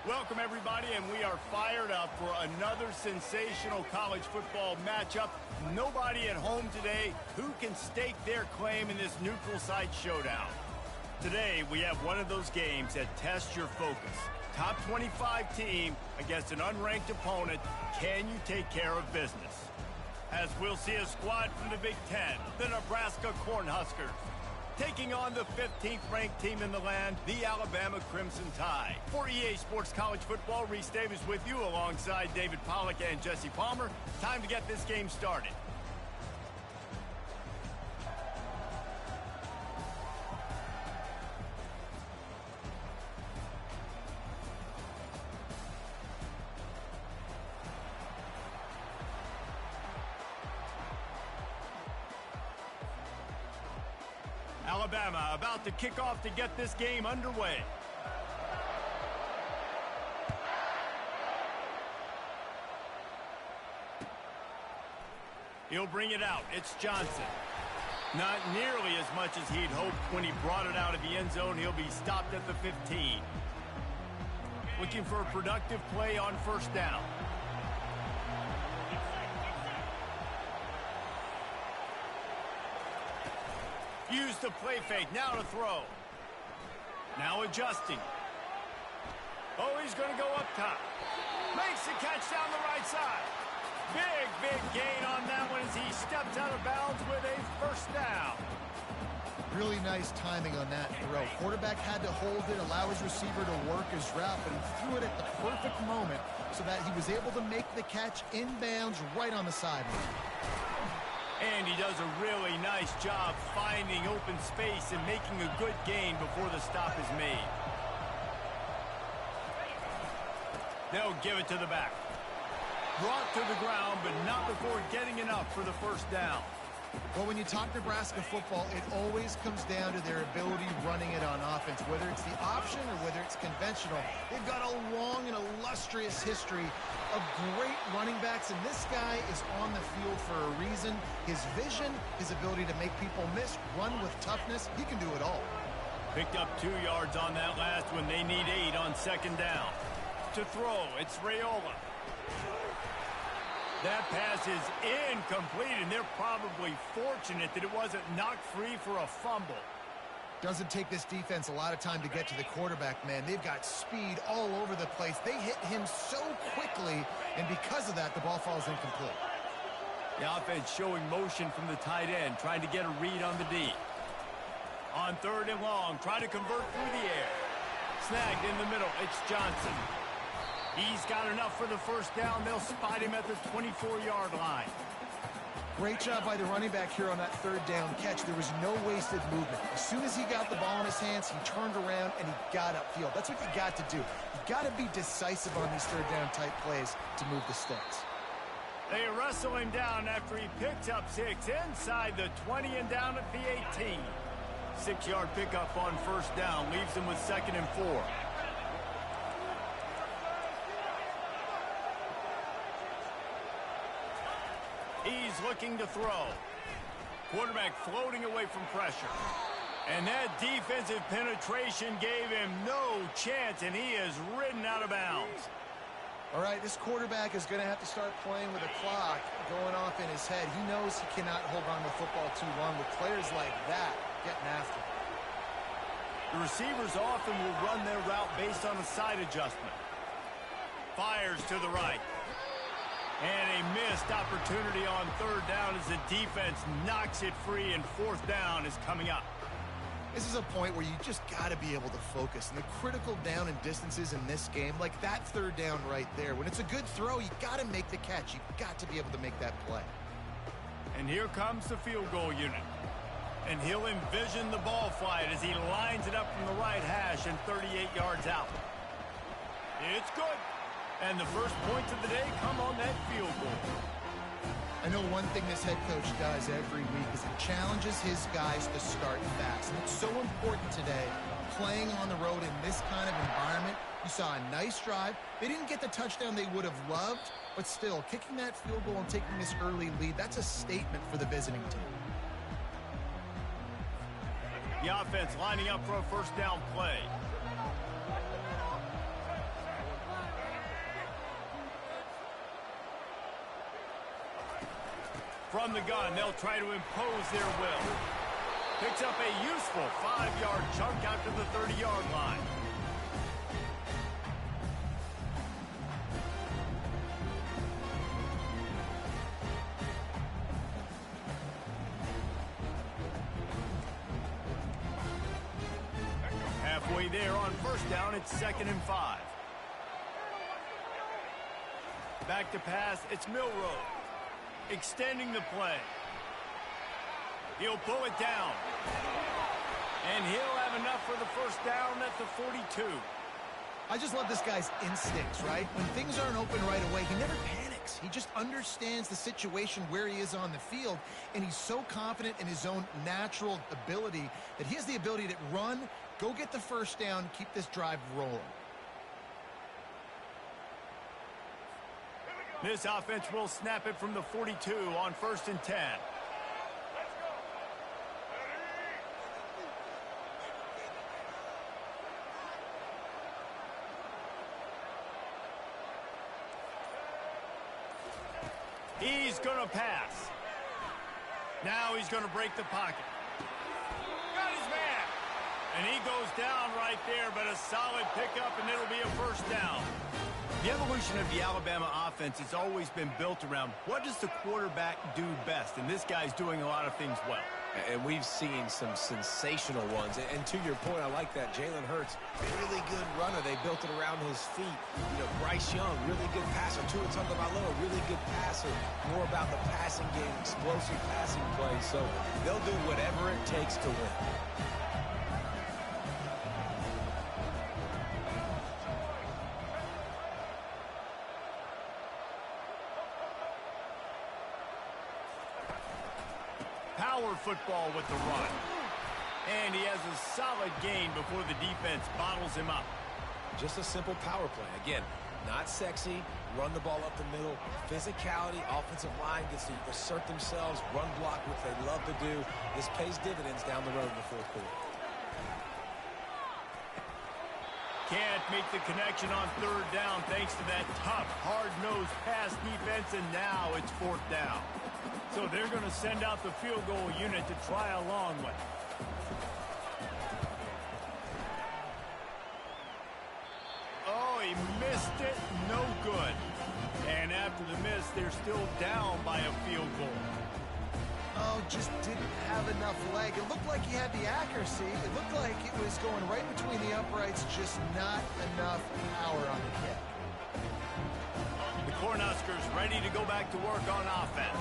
Welcome, everybody, and we are fired up for another sensational college football matchup. Nobody at home today who can stake their claim in this neutral site showdown. Today, we have one of those games that tests your focus. Top 25 team against an unranked opponent. Can you take care of business? As we'll see a squad from the Big Ten, the Nebraska Cornhuskers, taking on the 15th ranked team in the land, the Alabama Crimson Tide. For EA Sports College Football, Reese Davis with you alongside David Pollack and Jesse Palmer. Time to get this game started. Alabama about to kick off to get this game underway. He'll bring it out. It's Johnson. Not nearly as much as he'd hoped when he brought it out of the end zone. He'll be stopped at the 15. Looking for a productive play on first down. Use the play fake, now to throw. Now adjusting. Oh, he's going to go up top. Makes the catch down the right side. Big gain on that one as he steps out of bounds with a first down. Really nice timing on that throw. Quarterback had to hold it, allow his receiver to work his route, but he threw it at the perfect moment so that he was able to make the catch inbounds right on the sideline. And he does a really nice job finding open space and making a good gain before the stop is made. They'll give it to the back. Brought to the ground, but not before getting enough for the first down. Well, when you talk Nebraska football, it always comes down to their ability running it on offense. Whether it's the option or whether it's conventional, they've got a long and illustrious history of great running backs, and this guy is on the field for a reason. His vision, his ability to make people miss, run with toughness, he can do it all. Picked up 2 yards on that last one. They need 8 on second down. To throw, it's Raiola. That pass is incomplete, and they're probably fortunate that it wasn't knocked free for a fumble. Doesn't take this defense a lot of time to get to the quarterback, man. They've got speed all over the place. They hit him so quickly, and because of that, the ball falls incomplete. The offense showing motion from the tight end, trying to get a read on the D. On third and long, trying to convert through the air. Snagged in the middle, it's Johnson. He's got enough for the first down. They'll spot him at the 24-yard line. Great job by the running back here on that third down catch. There was no wasted movement. As soon as he got the ball in his hands, he turned around and he got upfield. That's what you got to do. You got to be decisive on these third down type plays to move the sticks. They wrestle him down after he picks up 6 inside the 20 and down at the 18. 6-yard pickup on first down leaves him with 2nd and 4. He's looking to throw. Quarterback floating away from pressure. And that defensive penetration gave him no chance, and he is ridden out of bounds. All right, this quarterback is going to have to start playing with a clock going off in his head. He knows he cannot hold on to the football too long with players like that getting after him. The receivers often will run their route based on a side adjustment. Fires to the right. And a missed opportunity on third down as the defense knocks it free, and fourth down is coming up. This is a point where you just got to be able to focus. And the critical down and distances in this game, like that third down right there, when it's a good throw, you got to make the catch. You got to be able to make that play. And here comes the field goal unit. And he'll envision the ball flight as he lines it up from the right hash and 38 yards out. It's good. And the first points of the day come on that field goal. I know one thing this head coach does every week is he challenges his guys to start fast. And it's so important today, playing on the road in this kind of environment. You saw a nice drive. They didn't get the touchdown they would have loved, but still, kicking that field goal and taking this early lead, that's a statement for the visiting team. The offense lining up for a first down play. From the gun, they'll try to impose their will. Picks up a useful 5-yard chunk out to the 30-yard line. Halfway there on first down, it's 2nd and 5. Back to pass, it's Milroe. Extending the play. He'll pull it down. And he'll have enough for the first down at the 42. I just love this guy's instincts, right? When things aren't open right away, he never panics. He just understands the situation where he is on the field, and he's so confident in his own natural ability that he has the ability to run, go get the first down, keep this drive rolling. This offense will snap it from the 42 on 1st and 10. He's going to pass. Now he's going to break the pocket. Got his man. And he goes down right there, but a solid pickup, and it'll be a first down. The evolution of the Alabama offense has always been built around what does the quarterback do best, and this guy's doing a lot of things well. And we've seen some sensational ones. And to your point, I like that. Jalen Hurts, really good runner. They built it around his feet. You know, Bryce Young, really good passer. Tua Tagovailoa, really good passer. More about the passing game, explosive passing plays. So they'll do whatever it takes to win. Power football with the run. And he has a solid gain before the defense bottles him up. Just a simple power play. Again, not sexy, run the ball up the middle. Physicality, offensive line gets to assert themselves, run block, which they love to do. This pays dividends down the road in the 4th quarter. Can't make the connection on 3rd down thanks to that tough, hard-nosed pass defense, and now it's 4th down. So they're going to send out the field goal unit to try a long one. Oh, he missed it. No good. And after the miss, they're still down by a field goal. Oh, just didn't have enough leg. It looked like he had the accuracy. It looked like it was going right between the uprights, just not enough power on the kick. The Cornhuskers ready to go back to work on offense.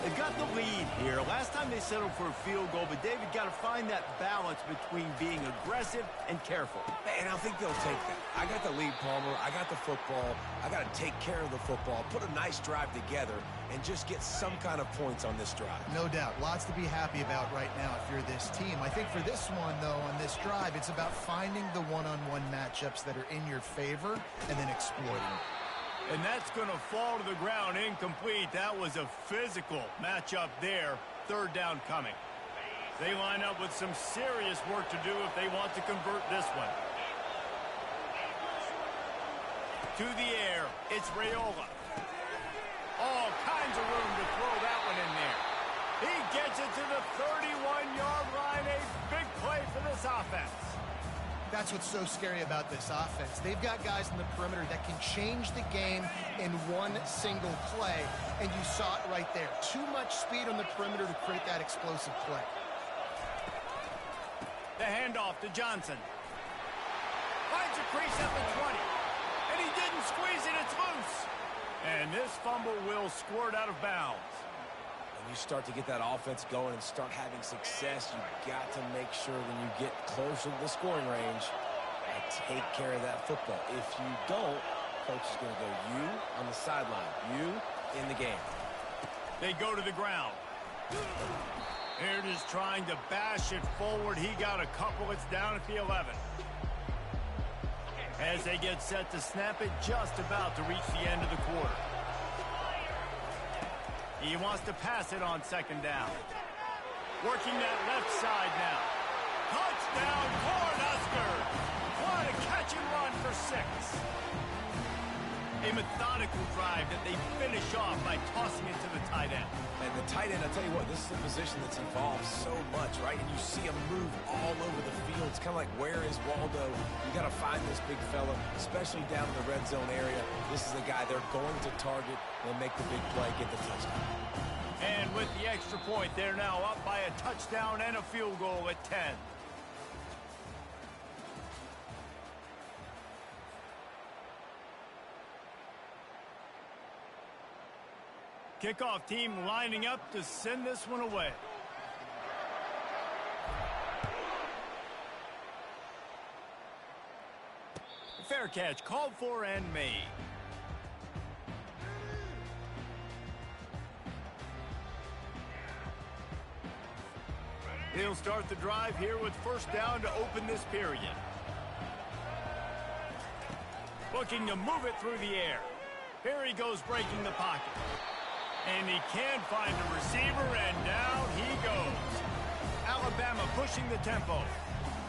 They've got the lead here. Last time they settled for a field goal, but David got to find that balance between being aggressive and careful. And I think they'll take that. I got the lead, Palmer. I got the football. I got to take care of the football, put a nice drive together, and just get some kind of points on this drive. No doubt. Lots to be happy about right now if you're this team. I think for this one, though, on this drive, it's about finding the one-on-one matchups that are in your favor and then exploiting them. And that's going to fall to the ground incomplete. That was a physical matchup there. 3rd down coming. They line up with some serious work to do if they want to convert this one. To the air, it's Raiola. All kinds of room to throw that one in there. He gets it to the 31-yard line. A big play for this offense. That's what's so scary about this offense. They've got guys in the perimeter that can change the game in one single play, and you saw it right there. Too much speed on the perimeter to create that explosive play. The handoff to Johnson. Finds a crease at the 20, and he didn't squeeze it. It's loose. And this fumble will squirt out of bounds. When you start to get that offense going and start having success, you've got to make sure when you get closer to the scoring range, take care of that football. If you don't, coach is going to go you on the sideline, you in the game. They go to the ground. Here it is trying to bash it forward. He got a couple. It's down at the 11. As they get set to snap it, just about to reach the end of the quarter. He wants to pass it on 2nd down. Working that left side now. Touchdown, Cornhuskers! What a catch and run for 6. A methodical methodical drive that they finish off by tossing it to the tight end. And the tight end, I'll tell you what, this is a position that's evolved so much, right? And you see him move all over the field. It's kind of like, where is Waldo? You got to find this big fella, especially down in the red zone area. This is the guy they're going to target and make the big play, get the touchdown. And with the extra point, they're now up by a touchdown and a field goal at 10. Kickoff team lining up to send this one away. Fair catch called for and made. He'll start the drive here with first down to open this period. Looking to move it through the air. Here he goes breaking the pocket. And he can find a receiver, and down he goes. Alabama pushing the tempo.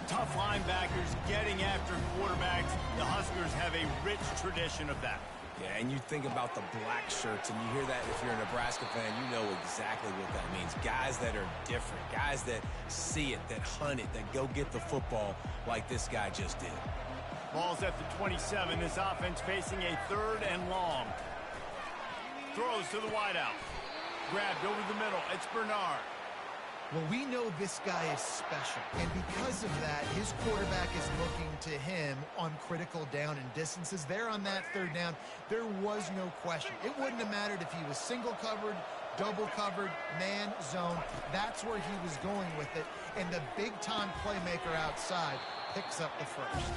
Tough linebackers getting after quarterbacks. The Huskers have a rich tradition of that. Yeah, and you think about the black shirts, and you hear that if you're a Nebraska fan, you know exactly what that means. Guys that are different, guys that see it, that hunt it, that go get the football like this guy just did. Ball's at the 27. This offense facing a 3rd and long. Throws to the wideout. Grabbed over the middle. It's Bernard. Well, we know this guy is special, and because of that, his quarterback is looking to him on critical down and distances. There on that 3rd down, there was no question. It wouldn't have mattered if he was single covered, double covered, man, zone. That's where he was going with it, and the big-time playmaker outside picks up the first.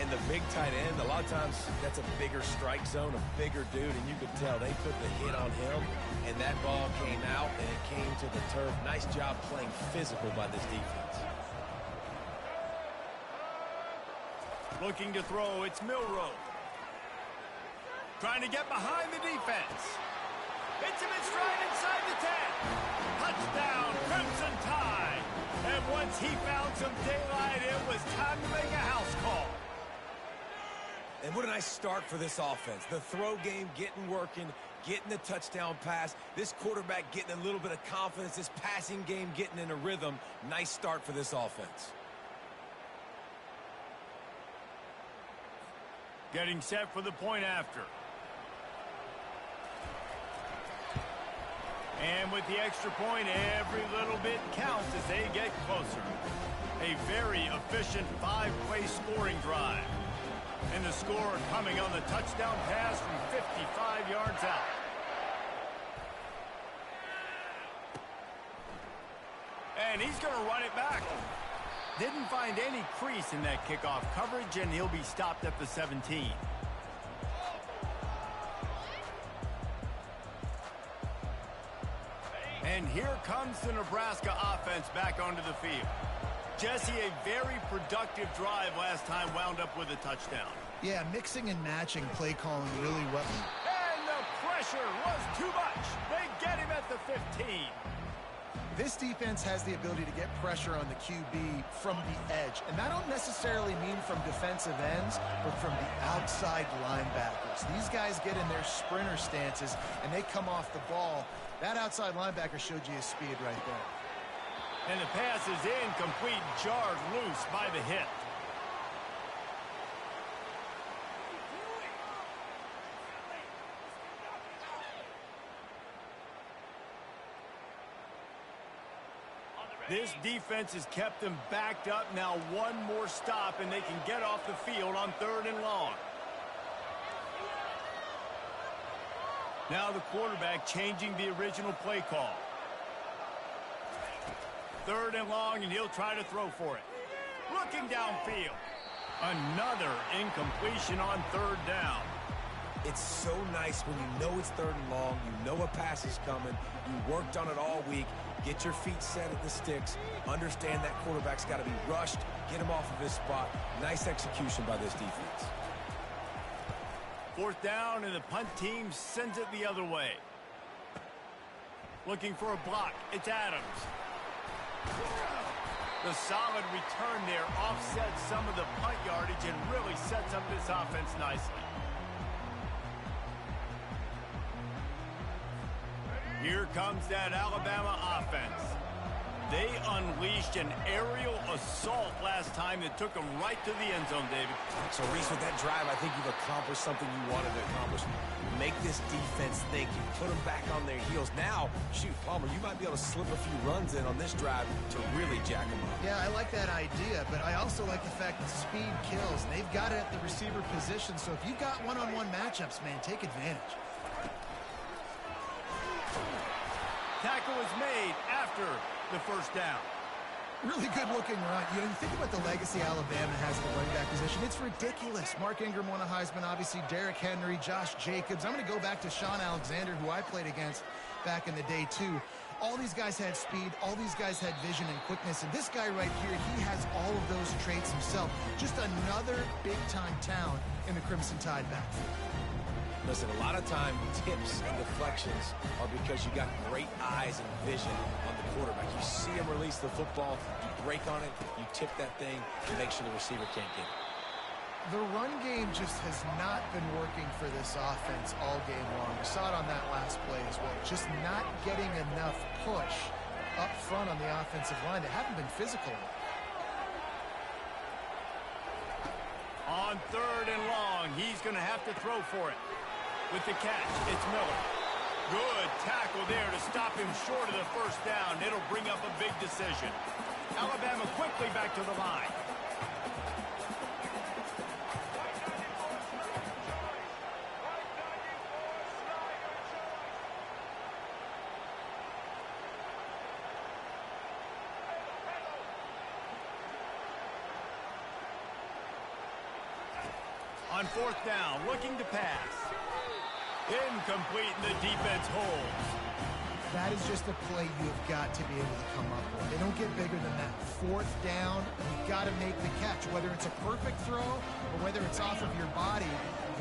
And the big tight end, a lot of times that's a bigger strike zone, a bigger dude, and you could tell they put the hit on him, and that ball came out, and it came to the turf. Nice job playing physical by this defense. Looking to throw, it's Milroe. Trying to get behind the defense. Hits him in stride inside the 10. Touchdown, Crimson Tide. And once he found some daylight, it was time to make a house call. And what a nice start for this offense. The throw game getting working, getting the touchdown pass. This quarterback getting a little bit of confidence. This passing game getting in a rhythm. Nice start for this offense. Getting set for the point after. And with the extra point, every little bit counts as they get closer. A very efficient 5-play scoring drive. And the score coming on the touchdown pass from 55 yards out. And he's going to run it back. Didn't find any crease in that kickoff coverage, and he'll be stopped at the 17. And here comes the Nebraska offense back onto the field. Jesse, a very productive drive last time wound up with a touchdown. Yeah, mixing and matching play calling really well. And the pressure was too much. They get him at the 15. This defense has the ability to get pressure on the QB from the edge. And I don't necessarily mean from defensive ends, but from the outside linebackers. These guys get in their sprinter stances, and they come off the ball. That outside linebacker showed you his speed right there. And the pass is incomplete, jarred loose by the hit. This defense has kept them backed up. Now one more stop, and they can get off the field on 3rd and long. Now the quarterback changing the original play call. 3rd and long, and he'll try to throw for it. Looking downfield. Another incompletion on 3rd down. It's so nice when you know it's 3rd and long, you know a pass is coming, you worked on it all week, get your feet set at the sticks, understand that quarterback's got to be rushed, get him off of his spot. Nice execution by this defense. 4th down, and the punt team sends it the other way. Looking for a block. It's Adams. The solid return there offsets some of the punt yardage and really sets up this offense nicely. Here comes that Alabama offense. They unleashed an aerial assault last time that took them right to the end zone, David. So, Reese, with that drive, I think you've accomplished something you wanted to accomplish. Make this defense think. You put them back on their heels. Now, shoot, Palmer, you might be able to slip a few runs in on this drive to really jack them up. Yeah, I like that idea, but I also like the fact that speed kills. They've got it at the receiver position, so if you've got one-on-one matchups, man, take advantage. Tackle is made after the first down. Really good looking run. You know, you think about the legacy Alabama has at the running back position. It's ridiculous. Mark Ingram won a Heisman, obviously Derrick Henry, Josh Jacobs. I'm going to go back to Sean Alexander, who I played against back in the day, too. All these guys had speed. All these guys had vision and quickness. And this guy right here, he has all of those traits himself. Just another big-time talent in the Crimson Tide backfield. Listen, a lot of time, tips and deflections are because you got great eyes and vision on the quarterback. You see him release the football, you break on it, you tip that thing, and make sure the receiver can't get it. The run game just has not been working for this offense all game long. We saw it on that last play as well. Just not getting enough push up front on the offensive line. They haven't been physical. On 3rd and long, he's going to have to throw for it. With the catch, it's Miller. Good tackle there to stop him short of the first down. It'll bring up a big decision. Alabama quickly back to the line. On 4th down, looking to pass. Incomplete, and the defense holds. That is just a play you've got to be able to come up with. They don't get bigger than that. 4th down, you've got to make the catch. Whether it's a perfect throw or whether it's off of your body,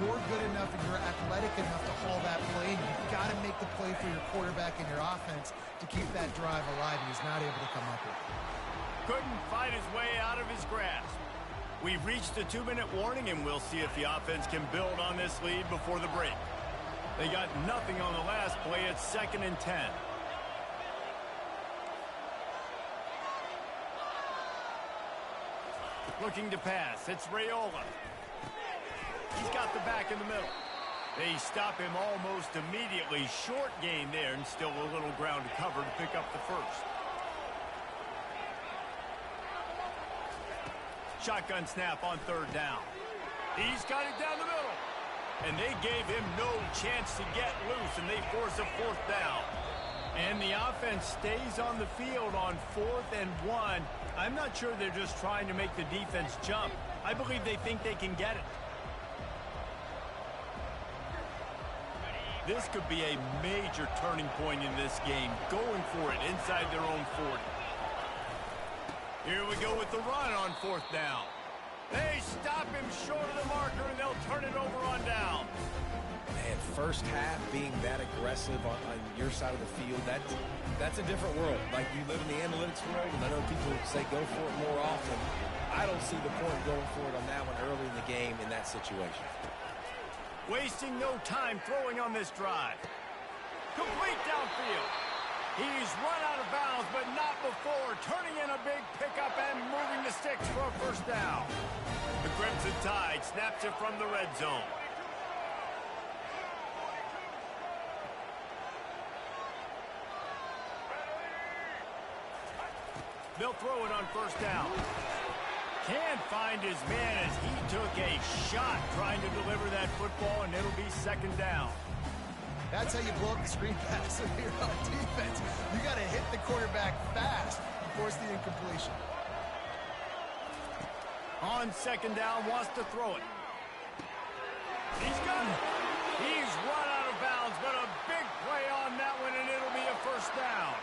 you're good enough and you're athletic enough to haul that play. And you've got to make the play for your quarterback and your offense to keep that drive alive, and he's not able to come up with it. Couldn't fight his way out of his grasp. We've reached the 2-minute warning, and we'll see if the offense can build on this lead before the break. They got nothing on the last play. It's 2nd and 10. Looking to pass. It's Raiola. He's got the back in the middle. They stop him almost immediately. Short gain there, and still a little ground to cover to pick up the first. Shotgun snap on 3rd down. He's got it down the middle. And they gave him no chance to get loose, and they force a 4th down. And the offense stays on the field on 4th and 1. I'm not sure they're just trying to make the defense jump. I believe they think they can get it. This could be a major turning point in this game, going for it inside their own 40. Here we go with the run on 4th down. They stop him short of the marker, and they'll turn it over on down. Man, first half being that aggressive on your side of the field, that's a different world. Like, you live in the analytics world, and I know people say go for it more often. I don't see the point going for it on that one early in the game in that situation. Wasting no time throwing on this drive. Complete downfield. He's run out of bounds, but not before. Turning in a big pickup and moving the sticks for a first down. The Crimson Tide snaps it from the red zone. They'll throw it on 1st down. Can't find his man as he took a shot trying to deliver that football, and it'll be 2nd down. That's how you blow up the screen pass if you're on defense. You got to hit the quarterback fast and force the incompletion. On 2nd down, wants to throw it. He's got it. He's run out of bounds, but a big play on that one, and it'll be a 1st down.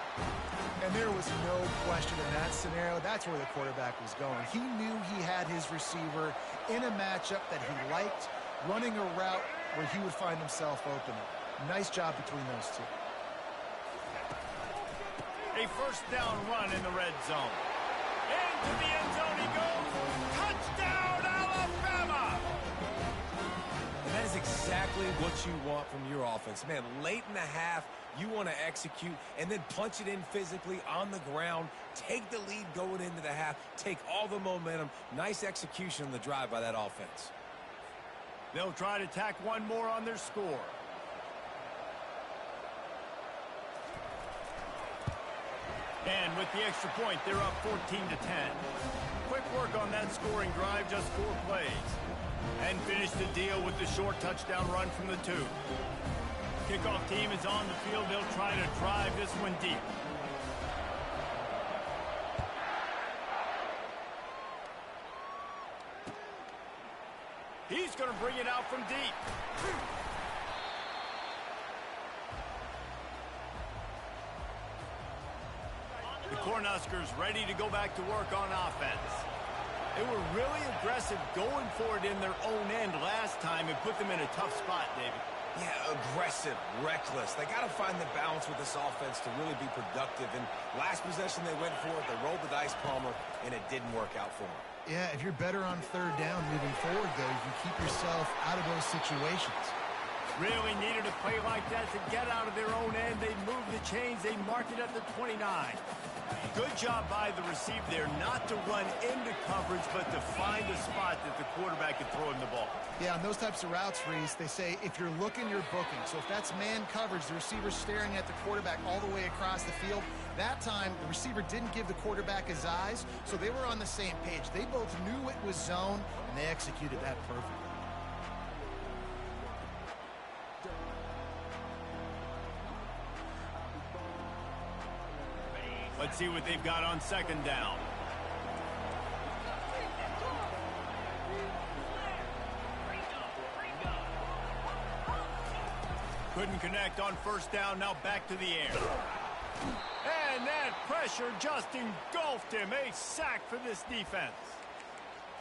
And there was no question in that scenario. That's where the quarterback was going. He knew he had his receiver in a matchup that he liked, running a route where he would find himself open. Nice job between those two. A 1st down run in the red zone. Into the end zone he goes. Touchdown, Alabama! And that is exactly what you want from your offense. Man, late in the half, You want to execute and then punch it in physically on the ground, take the lead going into the half, take all the momentum. Nice execution on the drive by that offense. They'll try to tack one more on their score. And with the extra point, they're up 14-10. Quick work on that scoring drive, just 4 plays. And finish the deal with the short touchdown run from the 2. Kickoff team is on the field. They'll try to drive this one deep. He's going to bring it out from deep. The Cornhuskers ready to go back to work on offense. They were really aggressive going for it in their own end last time and put them in a tough spot, David. Yeah, aggressive, reckless. They got to find the balance with this offense to really be productive. And last possession they went for it, they rolled the dice, Palmer, and it didn't work out for them. Yeah, if you're better on third down moving forward, though, you keep yourself out of those situations. Really needed a play like that to get out of their own end. They moved the chains. They marked it at the 29. Good job by the receiver there not to run into coverage, but to find a spot that the quarterback could throw him the ball. Yeah, on those types of routes, Reese, they say if you're looking, you're booking. So if that's man coverage, the receiver's staring at the quarterback all the way across the field. That time, the receiver didn't give the quarterback his eyes, so they were on the same page. They both knew it was zone, and they executed that perfectly. Let's see what they've got on second down. Couldn't connect on first down. Now back to the air. And that pressure just engulfed him. A sack for this defense.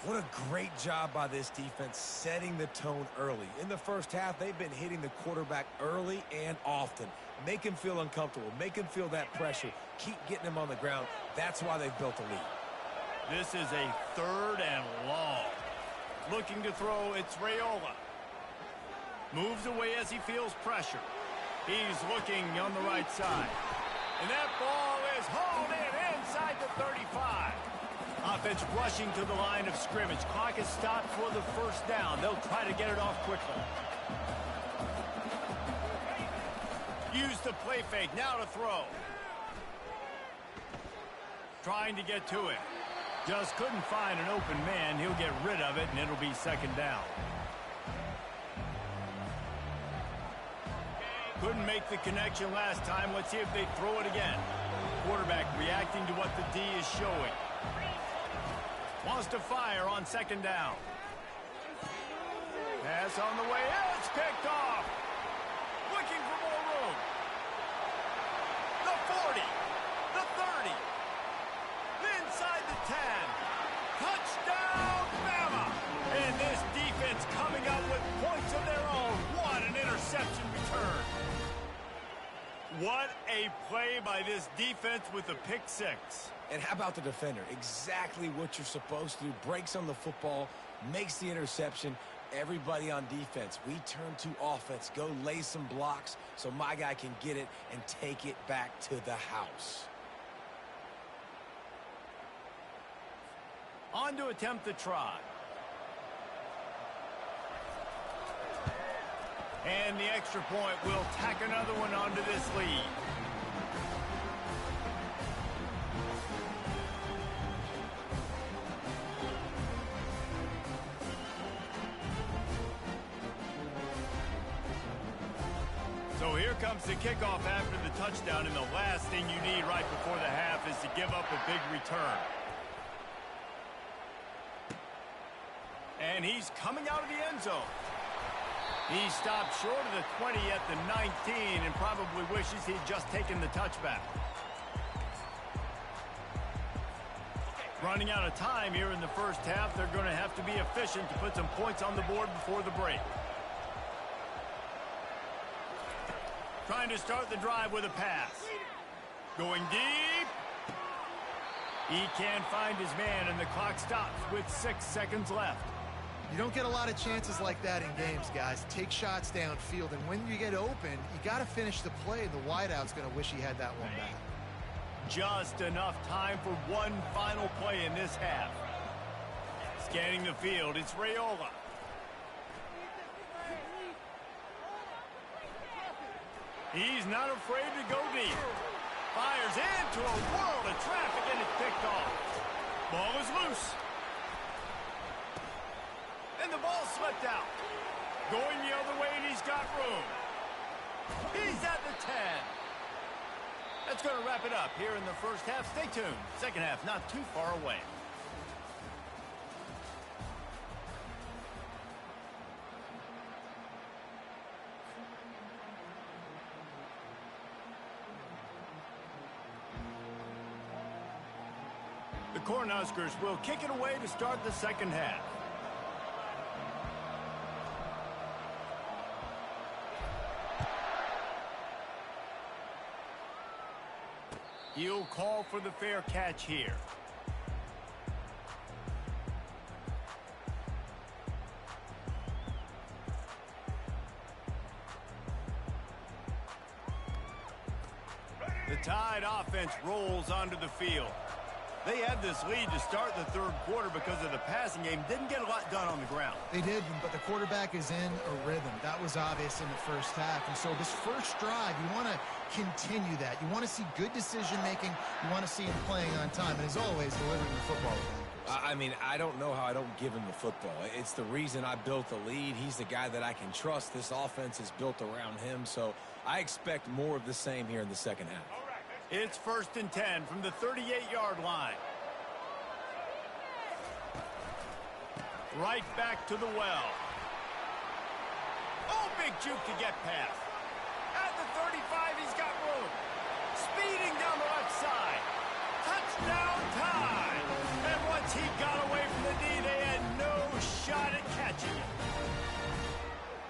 What a great job by this defense setting the tone early. In the first half, they've been hitting the quarterback early and often. Make him feel uncomfortable. Make him feel that pressure. Keep getting him on the ground. That's why they've built a lead. This is a 3rd and long. Looking to throw, it's Raiola. Moves away as he feels pressure. He's looking on the right side. And that ball is hauled in inside the 35. Offense rushing to the line of scrimmage. Clock is stopped for the first down. They'll try to get it off quickly. Use the play fake. Now to throw. Trying to get to it. Just couldn't find an open man. He'll get rid of it, and it'll be second down. Couldn't make the connection last time. Let's see if they throw it again. Quarterback reacting to what the D is showing. Wants to fire on second down. Pass on the way. It's picked off. Looking for more room. The 40. The 30. Inside the 10. Touchdown, Bama. And this defense coming up with points of their own. What an interception return. What a play by this defense with a pick six. And how about the defender? Exactly what you're supposed to do. Breaks on the football, makes the interception. Everybody on defense, we turn to offense. Go lay some blocks so my guy can get it and take it back to the house. On to attempt the try. And the extra point will tack another one onto this lead. So here comes the kickoff after the touchdown, and the last thing you need right before the half is to give up a big return. And he's coming out of the end zone. He stopped short of the 20 at the 19 and probably wishes he'd just taken the touchback. Running out of time here in the first half, they're going to have to be efficient to put some points on the board before the break. Trying to start the drive with a pass. Going deep. He can't find his man, and the clock stops with 6 seconds left. You don't get a lot of chances like that in games, guys. Take shots downfield, and when you get open, you got to finish the play. The wideout's going to wish he had that one back. Just enough time for one final play in this half. Scanning the field, it's Raiola. He's not afraid to go deep. Fires into a world of traffic, and it's picked off. Ball is loose. And the ball slipped out. Going the other way, and he's got room. He's at the 10. That's going to wrap it up here in the first half. Stay tuned. Second half not too far away. The Cornhuskers will kick it away to start the second half. He'll call for the fair catch here. The Tide offense rolls onto the field. They had this lead to start the third quarter because of the passing game. Didn't get a lot done on the ground. They did, but the quarterback is in a rhythm. That was obvious in the first half. And so this first drive, you want to continue that. You want to see good decision-making. You want to see him playing on time. And as always, delivering the football. I mean, I don't know how I don't give him the football. It's the reason I built the lead. He's the guy that I can trust. This offense is built around him. So I expect more of the same here in the second half. It's 1st and 10 from the 38-yard line. Right back to the well. Oh, big juke to get past. At the 35, he's got room. Speeding down the left side. Touchdown Tide. And once he got away from the D, they had no shot at catching it.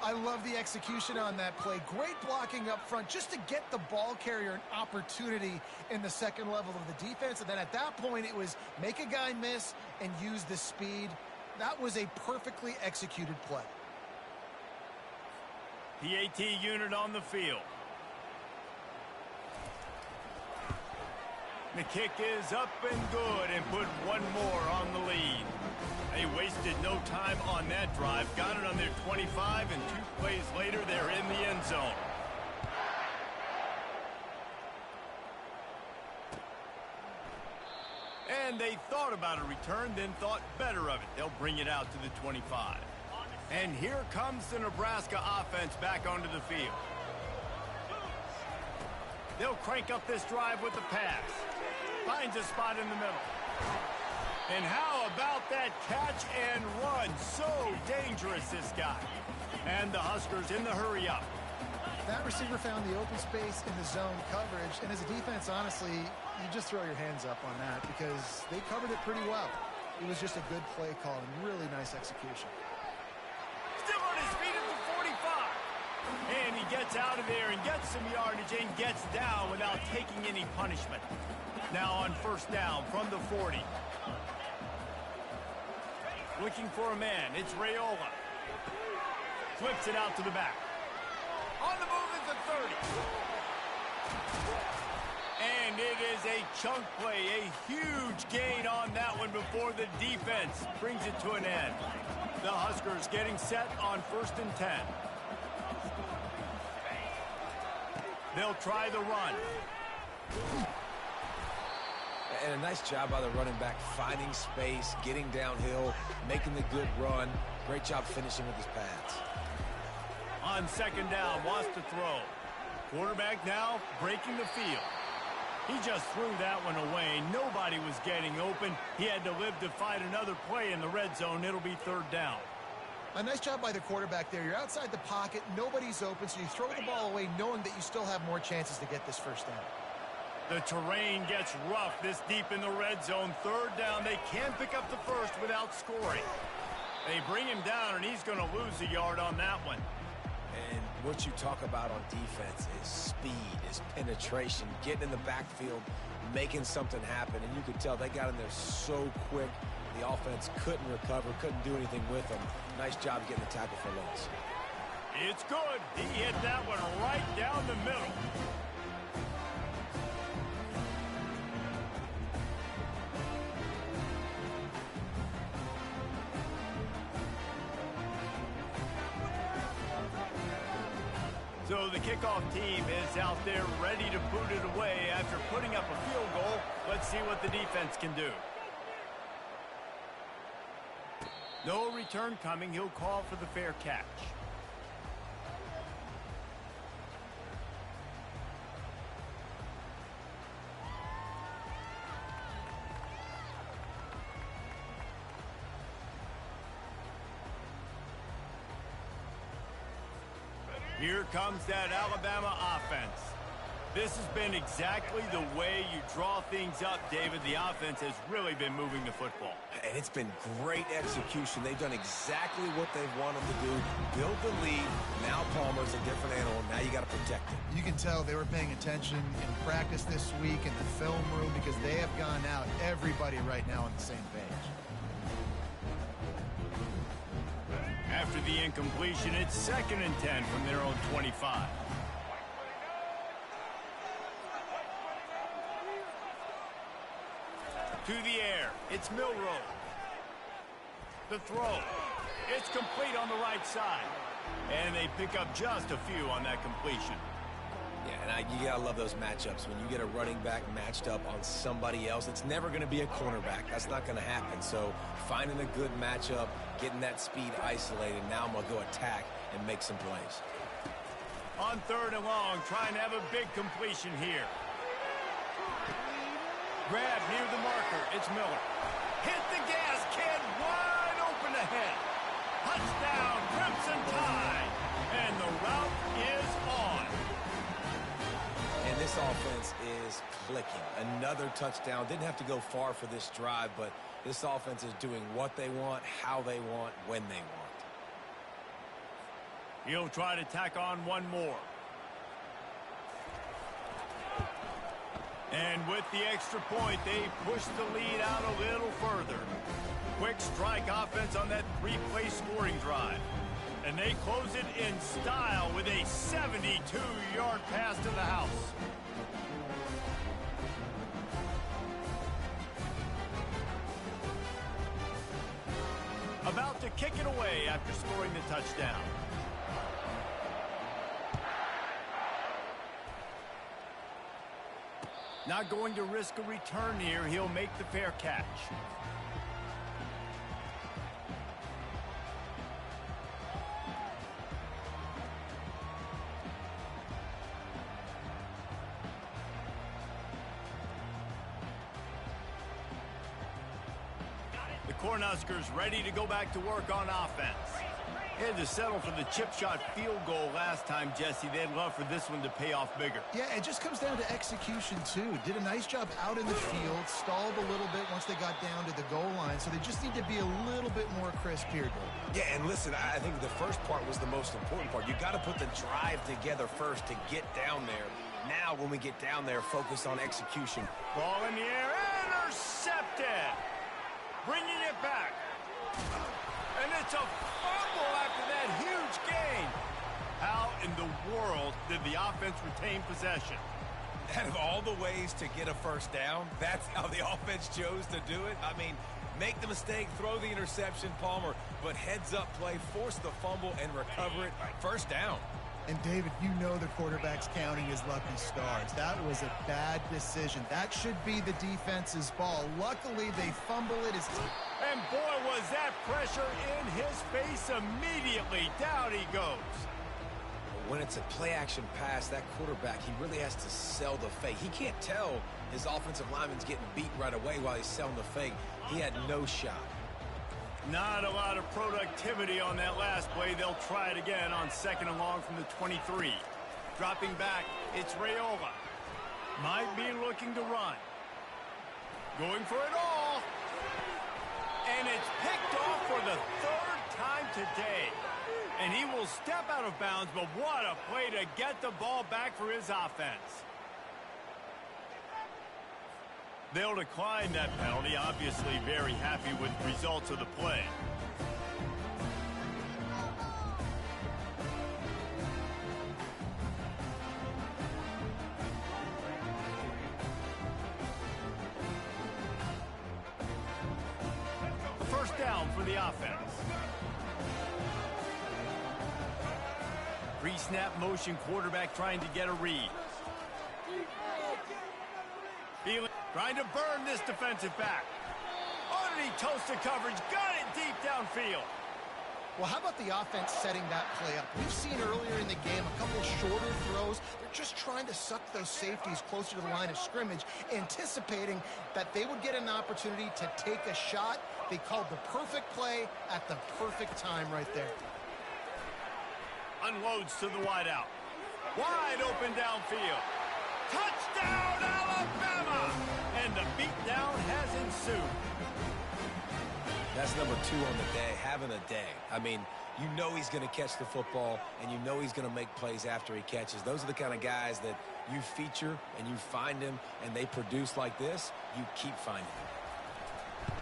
I love the execution on that play. Great blocking up front just to get the ball carrier an opportunity in the second level of the defense. And then at that point, it was make a guy miss and use the speed. That was a perfectly executed play. PAT unit on the field. The kick is up and good and put one more on the lead. They wasted no time on that drive. Got it on their 25, and 2 plays later, they're in the end zone. And they thought about a return, then thought better of it. They'll bring it out to the 25. And here comes the Nebraska offense back onto the field. They'll crank up this drive with the pass. Finds a spot in the middle. And how about that catch and run? So dangerous, this guy. And the Huskers in the hurry up. That receiver found the open space in the zone coverage. And as a defense, honestly, you just throw your hands up on that because they covered it pretty well. It was just a good play call and really nice execution. Still on his feet at the 45. And he gets out of there and gets some yardage and gets down without taking any punishment. Now on first down from the 40. Looking for a man. It's Raiola. Flips it out to the back. On the move at the 30. And it is a chunk play. A huge gain on that one before the defense brings it to an end. The Huskers getting set on 1st and 10. They'll try the run. And a nice job by the running back, finding space, getting downhill, making the good run. Great job finishing with his pads. On 2nd down, wants to throw. Quarterback now breaking the field. He just threw that one away. Nobody was getting open. He had to live to find another play in the red zone. It'll be 3rd down. A nice job by the quarterback there. You're outside the pocket. Nobody's open, so you throw the ball away knowing that you still have more chances to get this first down. The terrain gets rough this deep in the red zone. 3rd down. They can pick up the first without scoring. They bring him down, and he's going to lose a yard on that one. And what you talk about on defense is speed, is penetration, getting in the backfield, making something happen. And you could tell they got in there so quick. The offense couldn't recover, couldn't do anything with them. Nice job getting the tackle for loss. It's good. He hit that one right down the middle. So the kickoff team is out there ready to boot it away after putting up a field goal. Let's see what the defense can do. No return coming. He'll call for the fair catch. Here comes that Alabama offense. This has been exactly the way you draw things up, David. The offense has really been moving the football. And it's been great execution. They've done exactly what they've wanted to do. Build the lead. Now Palmer's a different animal. Now you got to protect him. You can tell they were paying attention in practice this week in the film room because they have gone out, everybody right now on the same page. After the incompletion, it's 2nd and 10 from their own 25. To the air, it's Milroe. The throw, it's complete on the right side. And they pick up just a few on that completion. Yeah, and you gotta love those matchups. When you get a running back matched up on somebody else, it's never gonna be a cornerback. That's not gonna happen. So finding a good matchup, getting that speed isolated, now I'm gonna go attack and make some plays. On 3rd and long, trying to have a big completion here. Grab near the marker, it's Miller. Hit the gas, kid, wide open ahead. Touchdown, Crimson Tide, and the route is on. And this offense is clicking. Another touchdown. Didn't have to go far for this drive, but this offense is doing what they want, how they want, when they want. He'll try to tack on one more. And with the extra point, they push the lead out a little further. Quick strike offense on that 3-play scoring drive. And they close it in style with a 72-yard pass to the house. About to kick it away after scoring the touchdown. Not going to risk a return here. He'll make the fair catch. The Cornhuskers ready to go back to work on offense. Had to settle for the chip shot field goal last time, Jesse. They'd love for this one to pay off bigger. Yeah, it just comes down to execution, too. Did a nice job out in the field, stalled a little bit once they got down to the goal line, so they just need to be a little bit more crisp here, Bill. Yeah, and listen, I think the first part was the most important part. You got to put the drive together first to get down there. Now, when we get down there, focus on execution. Ball in the air, intercepted. Bringing it back. And it's a fumble after that huge gain. How in the world did the offense retain possession? Out of all the ways to get a first down, that's how the offense chose to do it. I mean, make the mistake, throw the interception, Palmer, but heads-up play, force the fumble, and recover it. First down. And, David, you know the quarterback's counting his lucky stars. That was a bad decision. That should be the defense's ball. Luckily, they fumble it. And, boy, was that pressure in his face immediately. Down he goes. When it's a play-action pass, that quarterback, he really has to sell the fake. He can't tell his offensive lineman's getting beat right away while he's selling the fake. He had no shot. Not a lot of productivity on that last play. They'll try it again on 2nd and long from the 23. Dropping back, it's Raiola. Might be looking to run. Going for it all. And it's picked off for the 3rd time today. And he will will step out of bounds, but what a play to get the ball back for his offense. They'll decline that penalty, obviously very happy with the results of the play. First down for the offense. Pre-snap motion quarterback trying to get a read. Trying to burn this defensive back. Oh, did he toast the coverage? Got it deep downfield. Well, how about the offense setting that play up? We've seen earlier in the game a couple shorter throws. They're just trying to suck those safeties closer to the line of scrimmage, anticipating that they would get an opportunity to take a shot. They called the perfect play at the perfect time right there. Unloads to the wideout. Wide open downfield. Touchdown, Alabama! And the beatdown has ensued. That's number 2 on the day, having a day. I mean, you know he's going to catch the football, and you know he's going to make plays after he catches. Those are the kind of guys that you feature and you find them, and they produce like this, you keep finding them.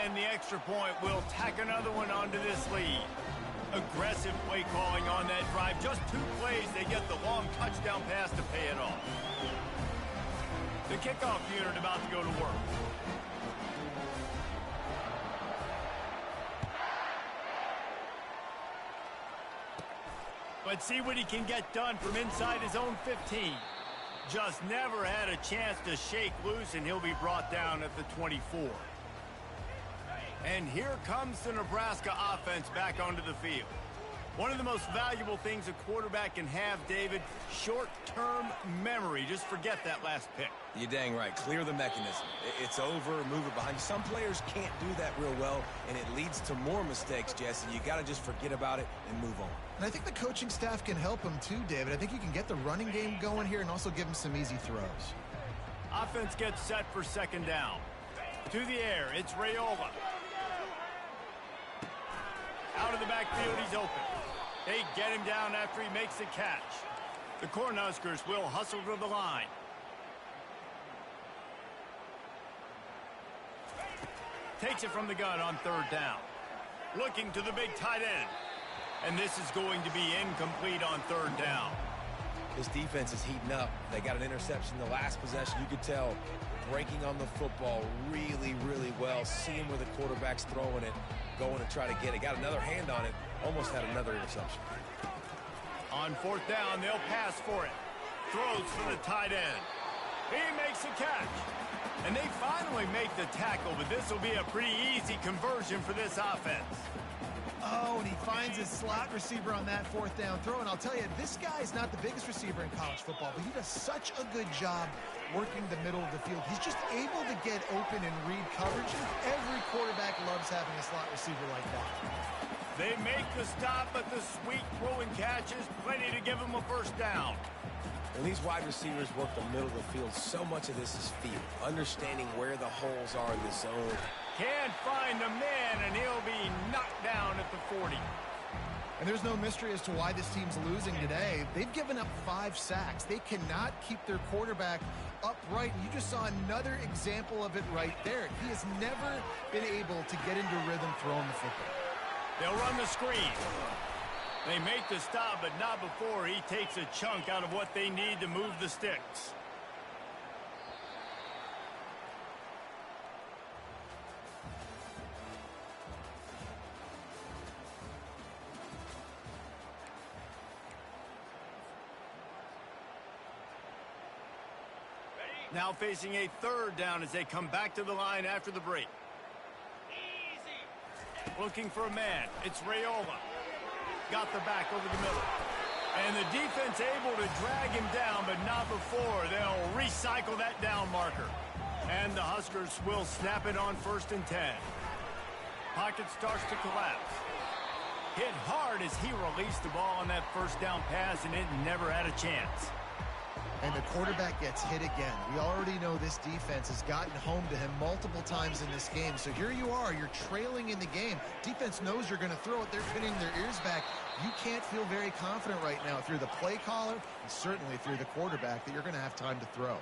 And the extra point will tack another one onto this lead. Aggressive play calling on that drive. Just 2 plays, they get the long touchdown pass to pay it off. The kickoff unit about to go to work. Let's see what he can get done from inside his own 15. Just never had a chance to shake loose, and he'll be brought down at the 24. And here comes the Nebraska offense back onto the field. One of the most valuable things a quarterback can have, David, short-term memory. Just forget that last pick. You're dang right. Clear the mechanism. It's over, move it behind you. Some players can't do that real well, and it leads to more mistakes, Jesse. You got to just forget about it and move on. And I think the coaching staff can help him too, David. I think you can get the running game going here and also give him some easy throws. Offense gets set for second down. To the air, it's Raiola. Out of the backfield, he's open. They get him down after he makes the catch. The Cornhuskers will hustle to the line. Takes it from the gun on third down. Looking to the big tight end. And this is going to be incomplete on third down. This defense is heating up. They got an interception the last possession. You could tell breaking on the football really, really well. Seeing where the quarterback's throwing it, going to try to get it. Got another hand on it. Almost had another interception. On fourth down, they'll pass for it. Throws for the tight end. He makes the catch. And they finally make the tackle, but this will be a pretty easy conversion for this offense. Oh, and he finds his slot receiver on that fourth down throw. And I'll tell you, this guy's not the biggest receiver in college football, but he does such a good job working the middle of the field. He's just able to get open and read coverage. Every quarterback loves having a slot receiver like that. They make the stop, but the sweet throw and catch is plenty to give him a first down. When these wide receivers work the middle of the field, so much of this is feel. Understanding where the holes are in the zone. Can't find a man, and he'll be knocked down at the 40. And there's no mystery as to why this team's losing today. They've given up 5 sacks. They cannot keep their quarterback upright. And you just saw another example of it right there. He has never been able to get into rhythm throwing the football. They'll run the screen. They make the stop, but not before he takes a chunk out of what they need to move the sticks. Now facing a third down as they come back to the line after the break. Looking for a man. It's Raiola. Got the back over the middle. And the defense able to drag him down, but not before. They'll recycle that down marker. And the Huskers will snap it on 1st and 10. Pocket starts to collapse. Hit hard as he released the ball on that first down pass, and it never had a chance. And the quarterback gets hit again. We already know this defense has gotten home to him multiple times in this game. So here you are, you're trailing in the game. Defense knows you're going to throw it. They're pinning their ears back. You can't feel very confident right now if you're the play caller, and certainly if you're the quarterback, that you're going to have time to throw.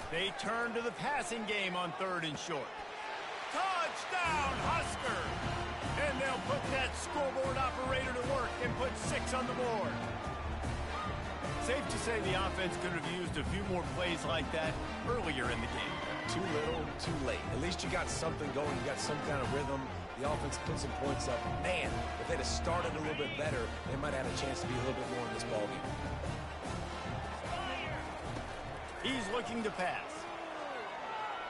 They turn to the passing game on 3rd and short. Touchdown, Husker! And they'll put that scoreboard operator to work and put 6 on the board. Safe to say the offense could have used a few more plays like that earlier in the game. Too little, too late. At least you got something going. You got some kind of rhythm. The offense put some points up. Man, if they'd have started a little bit better, they might have had a chance to be a little bit more in this ballgame. He's looking to pass.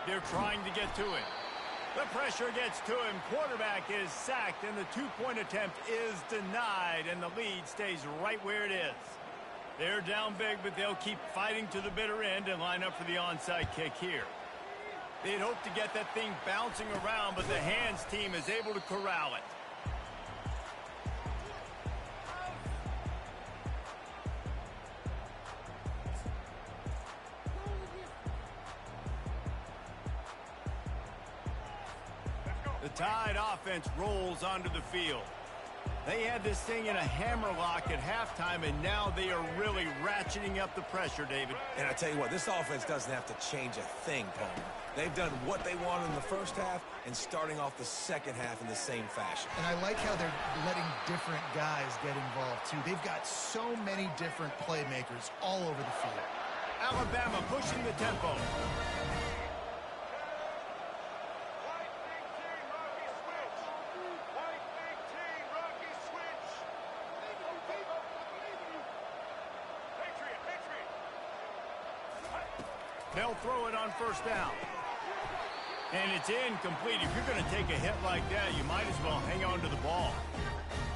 They're trying to get to him. The pressure gets to him. Quarterback is sacked, and the 2-point attempt is denied, and the lead stays right where it is. They're down big, but they'll keep fighting to the bitter end and line up for the onside kick here. They'd hope to get that thing bouncing around, but the hands team is able to corral it. The Tide offense rolls onto the field. They had this thing in a hammerlock at halftime, and now they are really ratcheting up the pressure, David. And I tell you what, this offense doesn't have to change a thing, Palmer. They've done what they wanted in the first half and starting off the second half in the same fashion. And I like how they're letting different guys get involved, too. They've got so many different playmakers all over the field. Alabama pushing the tempo. They'll throw it on 1st down. And it's incomplete. If you're going to take a hit like that, you might as well hang on to the ball.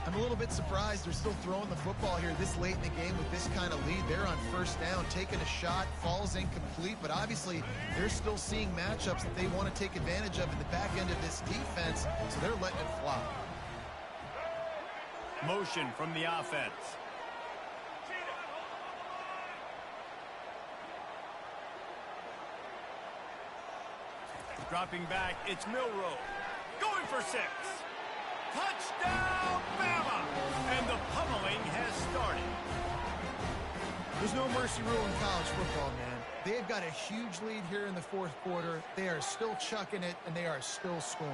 I'm a little bit surprised they're still throwing the football here this late in the game with this kind of lead. They're on 1st down, taking a shot, falls incomplete, but obviously they're still seeing matchups that they want to take advantage of in the back end of this defense, so they're letting it fly. Motion from the offense. Dropping back, it's Milroe. Going for 6. Touchdown, Bama! And the pummeling has started. There's no mercy rule in college football, man. They have got a huge lead here in the 4th quarter. They are still chucking it, and they are still scoring.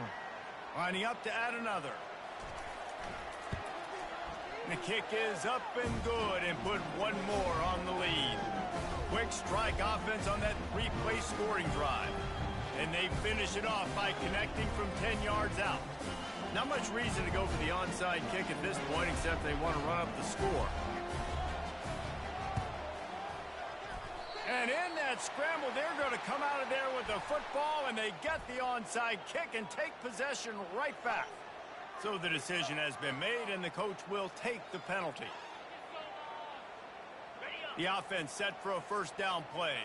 Lining up to add another. The kick is up and good, and put one more on the lead. Quick strike offense on that 3-play scoring drive. And they finish it off by connecting from 10 yards out. Not much reason to go for the onside kick at this point, except they want to run up the score. And in that scramble, they're going to come out of there with the football, and they get the onside kick and take possession right back. So the decision has been made, and the coach will take the penalty. The offense set for a 1st down play.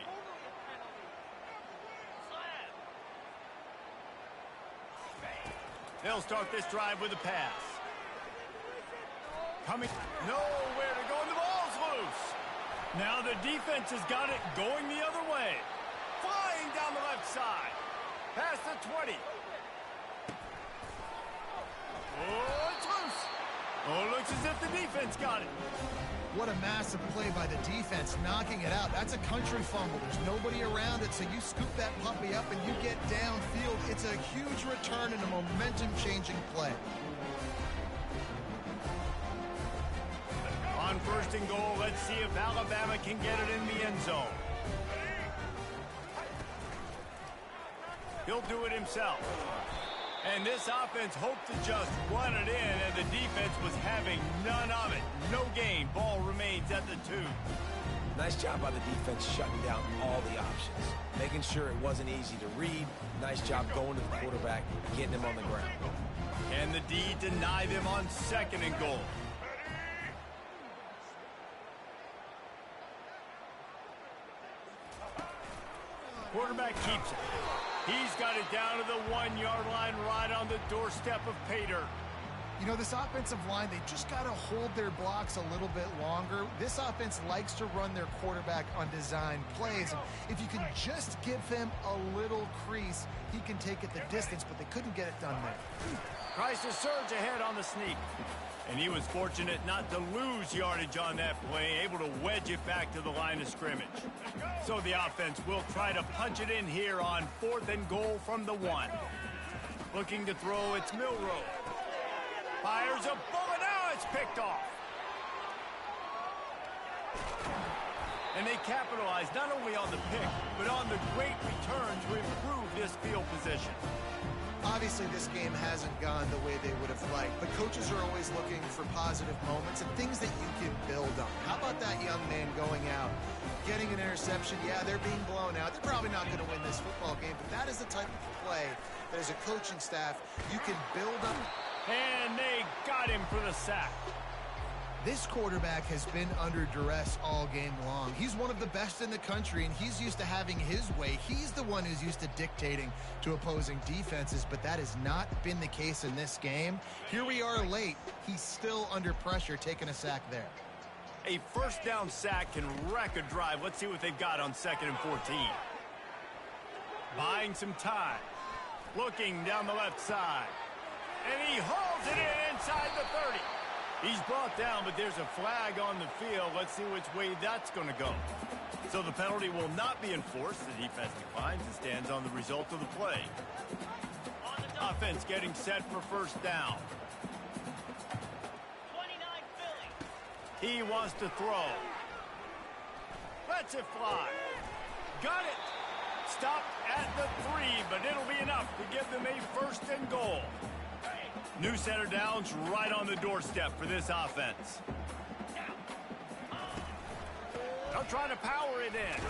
They'll start this drive with a pass. Coming, nowhere to go, and the ball's loose. Now the defense has got it going the other way. Flying down the left side. Past the 20. Oh, it's loose. Oh, it looks as if the defense got it. What a massive play by the defense, knocking it out. That's a country fumble. There's nobody around it, so you scoop that puppy up and you get downfield. It's a huge return and a momentum-changing play. On 1st and goal, let's see if Alabama can get it in the end zone. He'll do it himself. And this offense hoped to just run it in, and the defense was having none of it. No gain. Ball remains at the 2. Nice job by the defense shutting down all the options, making sure it wasn't easy to read. Nice job going to the quarterback, getting him on the ground. And the D deny them on 2nd and goal. Quarterback keeps it. He's got it down to the 1-yard line right on the doorstep of pay dirt. You know, this offensive line, they just got to hold their blocks a little bit longer. This offense likes to run their quarterback on design plays. And if you can just give him a little crease, he can take it the distance, but they couldn't get it done there. Tries to surge ahead on the sneak. And he was fortunate not to lose yardage on that play, able to wedge it back to the line of scrimmage. So the offense will try to punch it in here on 4th and goal from the 1. Looking to throw, it's Milroe. Fires a bullet, now it's picked off. And they capitalize not only on the pick, but on the great return to improve this field position. Obviously, this game hasn't gone the way they would have liked, but coaches are always looking for positive moments and things that you can build on. How about that young man going out, getting an interception? Yeah, they're being blown out. They're probably not going to win this football game, but that is the type of play that as a coaching staff, you can build on. And they got him for the sack. This quarterback has been under duress all game long. He's one of the best in the country, and he's used to having his way. He's the one who's used to dictating to opposing defenses, but that has not been the case in this game. Here we are late. He's still under pressure, taking a sack there. A first down sack can wreck a drive. Let's see what they've got on 2nd and 14. Buying some time. Looking down the left side. And he hauls it in inside the 30. He's brought down, but there's a flag on the field. Let's see which way that's going to go. So the penalty will not be enforced. The defense declines and stands on the result of the play. Offense getting set for first down. 29 Philly. He wants to throw. Lets it fly. Got it. Stopped at the 3, but it'll be enough to give them a 1st and goal. New center downs right on the doorstep for this offense. They'll try to power it in.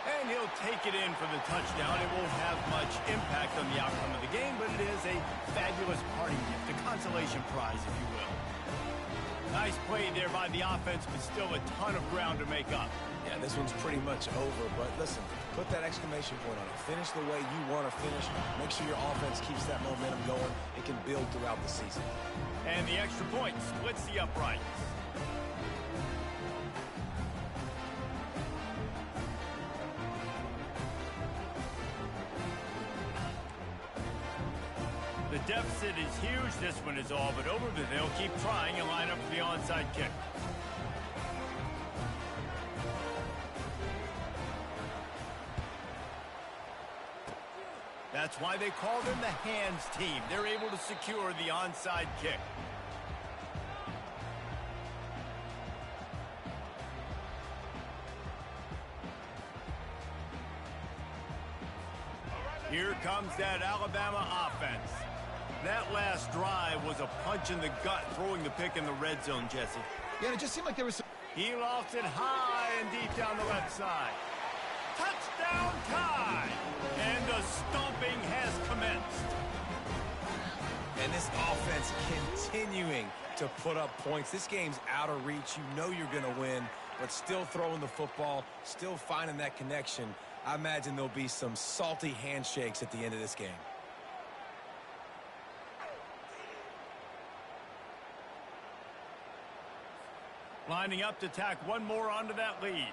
And he'll take it in for the touchdown. It won't have much impact on the outcome of the game, but it is a fabulous parting gift, a consolation prize, if you will. Nice play there by the offense, but still a ton of ground to make up. Yeah, this one's pretty much over, but listen, put that exclamation point on it. Finish the way you want to finish. Make sure your offense keeps that momentum going. It can build throughout the season. And the extra point splits the uprights. The deficit is huge. This one is all but over, but they'll keep trying and line up for the onside kick. That's why they call them the hands team. They're able to secure the onside kick. Here comes that Alabama offense. That last drive was a punch in the gut, throwing the pick in the red zone, Jesse. Yeah, it just seemed like there was some... He lofts it high and deep down the left side. Touchdown tie! And the stomping has commenced. And this offense continuing to put up points. This game's out of reach. You know you're going to win, but still throwing the football, still finding that connection. I imagine there'll be some salty handshakes at the end of this game. Lining up to tack one more onto that lead.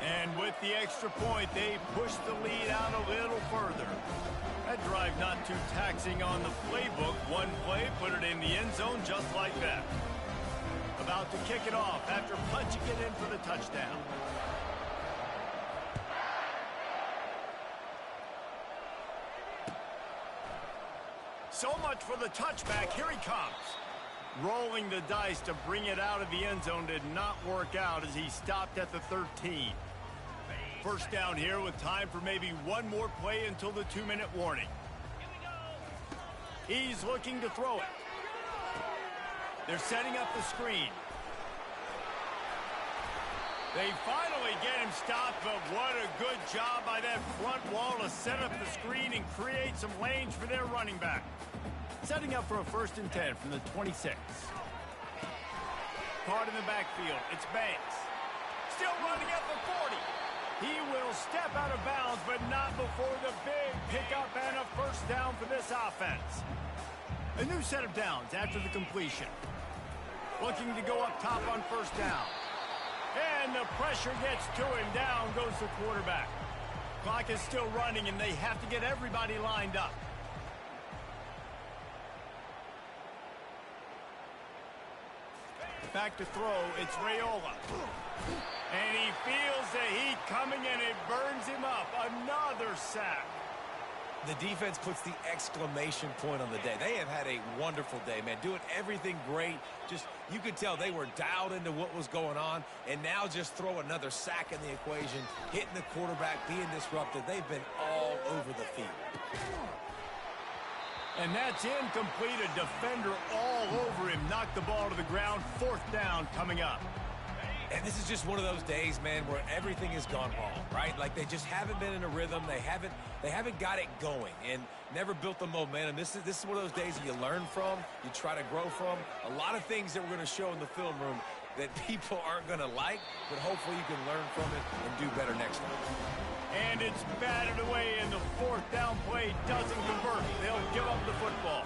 And with the extra point, they push the lead out a little further. That drive not too taxing on the playbook. One play, put it in the end zone just like that. About to kick it off after punching it in for the touchdown. So much for the touchback. Here he comes. Rolling the dice to bring it out of the end zone did not work out as he stopped at the 13. First down here with time for maybe one more play until the 2-minute warning. He's looking to throw it. They're setting up the screen. They finally get him stopped, but what a good job by that front wall to set up the screen and create some lanes for their running back. Setting up for a 1st and 10 from the 26. Caught in the backfield. It's Banks. Still running at the 40. He will step out of bounds, but not before the big pickup and a 1st first down for this offense. A new set of downs after the completion. Looking to go up top on first down. And the pressure gets to him. Down goes the quarterback. Clock is still running, and they have to get everybody lined up. Back to throw, it's Raiola. And he feels the heat coming, and it burns him up. Another sack. The defense puts the exclamation point on the day. They have had a wonderful day, man. Doing everything great. Just, you could tell they were dialed into what was going on. And now just throw another sack in the equation. Hitting the quarterback, being disrupted. They've been all over the field. And that's incomplete. A defender all over him. Knocked the ball to the ground. Fourth down coming up. And this is just one of those days, man, where everything has gone wrong, right? Like they just haven't been in a rhythm. They haven't got it going and never built the momentum. This is one of those days that you learn from, you try to grow from. A lot of things that we're going to show in the film room that people aren't going to like, but hopefully you can learn from it and do better next time. And it's batted away, and the fourth down play doesn't convert. They'll give up the football.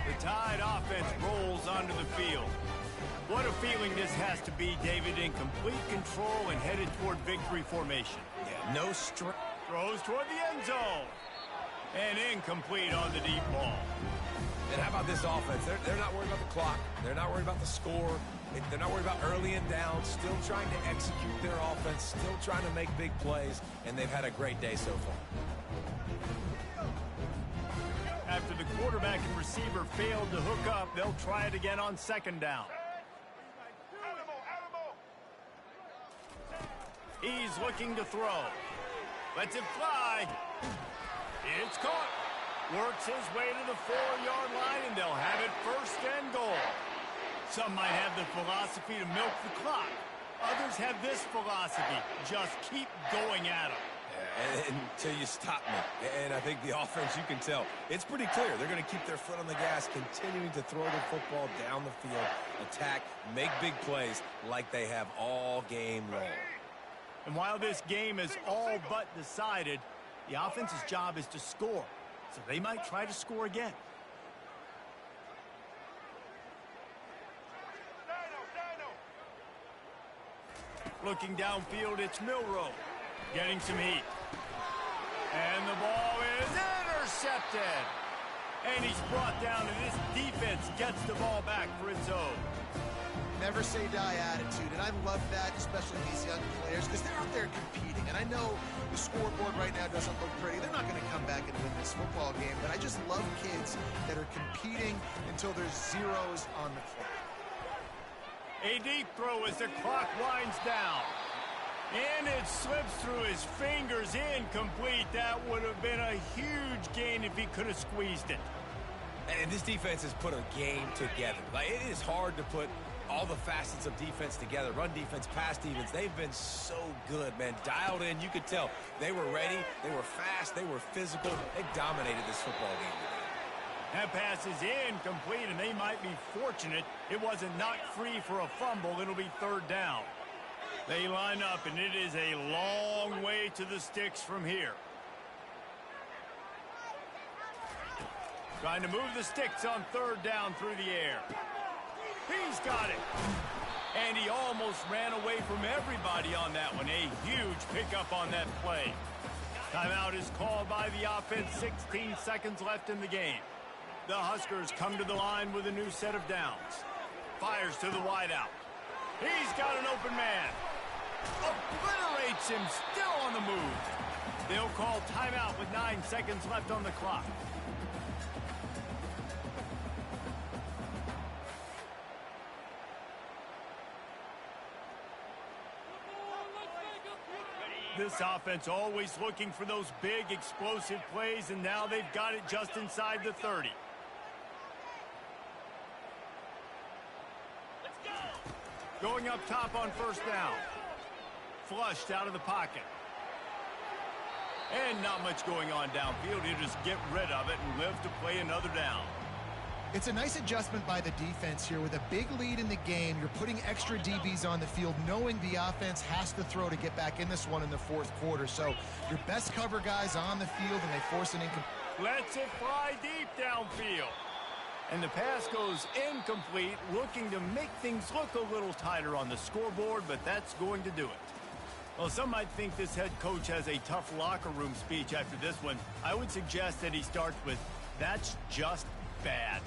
The Tide offense rolls onto the field. What a feeling this has to be, David, in complete control and headed toward victory formation. Yeah, no strength. Throws toward the end zone. And incomplete on the deep ball. And how about this offense? They're not worried about the clock. They're not worried about the score. They're not worried about early and down. Still trying to execute their offense. Still trying to make big plays. And they've had a great day so far. After the quarterback and receiver failed to hook up, they'll try it again on second down. He's looking to throw. Lets it fly. It's caught. Works his way to the 4-yard line, and they'll have it first and goal. Some might have the philosophy to milk the clock. Others have this philosophy. Just keep going at them. Until you stop me. And I think the offense, you can tell, it's pretty clear. They're going to keep their foot on the gas, continuing to throw the football down the field, attack, make big plays like they have all game long. And while this game is all but decided, the offense's job is to score. So they might try to score again. Looking downfield, it's Milroe. Getting some heat. And the ball is intercepted. And he's brought down, and this defense gets the ball back for its own. Never say die attitude, and I love that, especially these young players, because they're out there competing. And I know the scoreboard right now doesn't look pretty. They're not going to come back and win this football game, but I just love kids that are competing until there's zeros on the clock. A deep throw as the clock winds down. And it slips through his fingers, incomplete. That would have been a huge gain if he could have squeezed it. And this defense has put a game together. Like, it is hard to put all the facets of defense together. Run defense, pass defense. They've been so good, man. Dialed in. You could tell they were ready. They were fast. They were physical. They dominated this football game today. That pass is incomplete, and they might be fortunate it wasn't knocked free for a fumble. It'll be third down. They line up, and it is a long way to the sticks from here. Trying to move the sticks on third down through the air. He's got it. And he almost ran away from everybody on that one. A huge pickup on that play. Timeout is called by the offense. 16 seconds left in the game. The Huskers come to the line with a new set of downs. Fires to the wideout. He's got an open man. Obliterates him, still on the move. They'll call timeout with 9 seconds left on the clock. This offense always looking for those big, explosive plays, and now they've got it just inside the 30. Let's go. Going up top on first down. Flushed out of the pocket. And not much going on downfield. He'll just get rid of it and live to play another down. It's a nice adjustment by the defense here. With a big lead in the game, you're putting extra DBs on the field, knowing the offense has to throw to get back in this one in the fourth quarter. So your best cover guys on the field, and they force an incomplete. Lets it fly deep downfield. And the pass goes incomplete, looking to make things look a little tighter on the scoreboard, but that's going to do it. Well, some might think this head coach has a tough locker room speech after this one. I would suggest that he starts with, "That's just bad."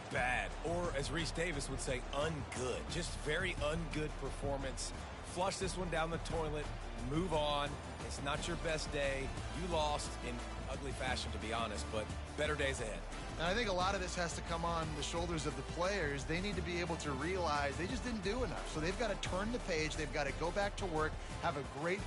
Bad, or as Reese Davis would say, ungood. Just very ungood performance. Flush this one down the toilet, move on. It's not your best day. You lost in ugly fashion, to be honest, but better days ahead. And I think a lot of this has to come on the shoulders of the players. They need to be able to realize they just didn't do enough. So they've got to turn the page. They've got to go back to work, have a great